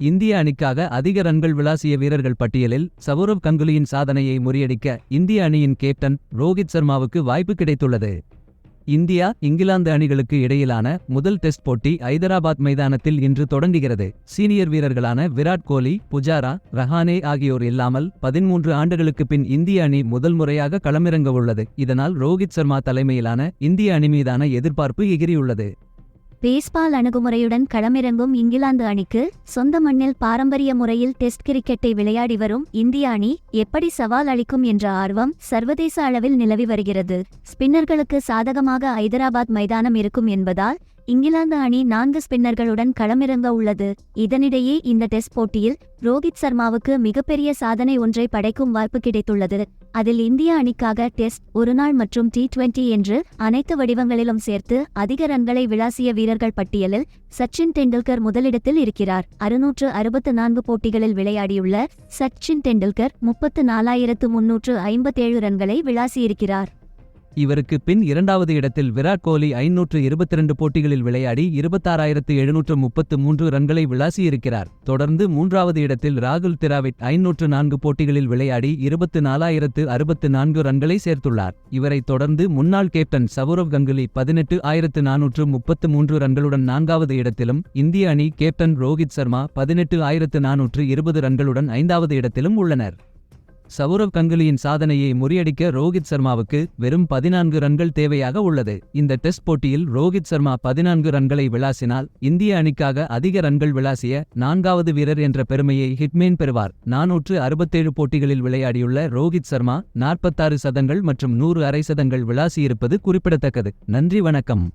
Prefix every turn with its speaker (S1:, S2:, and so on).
S1: இந்திய அணிக்காக அதிக ரன்கள் விளாசிய வீரர்கள் பட்டியலில் சவுரவ் கங்குலியின் சாதனையை முறியடிக்க இந்திய அணியின் கேப்டன் ரோஹித் சர்மாவுக்கு வாய்ப்பு கிடைத்துள்ளது. இந்தியா இங்கிலாந்து அணிகளுக்கு இடையிலான முதல் டெஸ்ட் போட்டி ஐதராபாத் மைதானத்தில் இன்று தொடங்குகிறது. சீனியர் வீரர்களான விராட் கோலி, புஜாரா, ரஹானே ஆகியோர் இல்லாமல் 13 ஆண்டுகளுக்கு பின் இந்திய அணி முதல் முறையாக களமிறங்க உள்ளது. இதனால் ரோஹித் சர்மா தலைமையிலான இந்திய அணி மீதான எதிர்பார்ப்பு எகிரியுள்ளது.
S2: பேஸ்பால் அணுகுமுறையுடன் களமிறங்கும் இங்கிலாந்து அணிக்கு சொந்த மண்ணில் பாரம்பரிய முறையில் டெஸ்ட் கிரிக்கெட்டை விளையாடி வரும் இந்திய அணி எப்படி சவால் அளிக்கும் என்ற ஆர்வம் சர்வதேச அளவில் நிலவி வருகிறது. ஸ்பின்னர்களுக்கு சாதகமாக ஐதராபாத் மைதானம் இருக்கும் என்பதால் இங்கிலாந்து அணி 4 ஸ்பின்னர்களுடன் களமிறங்க உள்ளது. இதனிடையே இந்த டெஸ்ட் போட்டியில் ரோஹித் சர்மாவுக்கு மிகப்பெரிய சாதனை ஒன்றை படைக்கும் வாய்ப்பு கிடைத்துள்ளது. அதில் இந்திய அணிக்காக டெஸ்ட், ஒருநாள் மற்றும் T20 என்று அனைத்து வடிவங்களிலும் சேர்த்து அதிக ரன்களை விளாசிய வீரர்கள் பட்டியலில் சச்சின் டெண்டுல்கர் முதலிடத்தில் இருக்கிறார். 664 போட்டிகளில் விளையாடியுள்ள சச்சின் டெண்டுல்கர் 34,357 ரன்களை விளாசியிருக்கிறார்.
S1: இவருக்கு பின் இரண்டாவது இடத்தில் விராட் கோலி 522 போட்டிகளில் விளையாடி 26,733 ரன்களை விளாசியிருக்கிறார். தொடர்ந்து மூன்றாவது இடத்தில் ராகுல் திராவிட் 504 போட்டிகளில் விளையாடி 24,064 ரன்களை சேர்த்துள்ளார். இவரை தொடர்ந்து முன்னாள் கேப்டன் சவுரவ் கங்குலி 18,433 ரன்களுடன் 4வது இடத்திலும், இந்திய அணி கேப்டன் ரோஹித் சர்மா 18,420 ரன்களுடன் 5வது இடத்திலும் உள்ளனர். சவுரவ் கங்குலியின் சாதனையை முறியடிக்க ரோஹித் சர்மாவுக்கு வெறும் 14 ரன்கள் தேவையாக உள்ளது. இந்த டெஸ்ட் போட்டியில் ரோஹித் சர்மா 14 ரன்களை விளாசினால் இந்திய அணிக்காக அதிக ரன்கள் விளாசிய 4வது வீரர் என்ற பெருமையை ஹிட்மேன் பெறுவார். 467 போட்டிகளில் விளையாடியுள்ள ரோஹித் சர்மா 46 சதங்கள் மற்றும் 100 அரை சதங்கள் விளாசியிருப்பது குறிப்பிடத்தக்கது. நன்றி, வணக்கம்.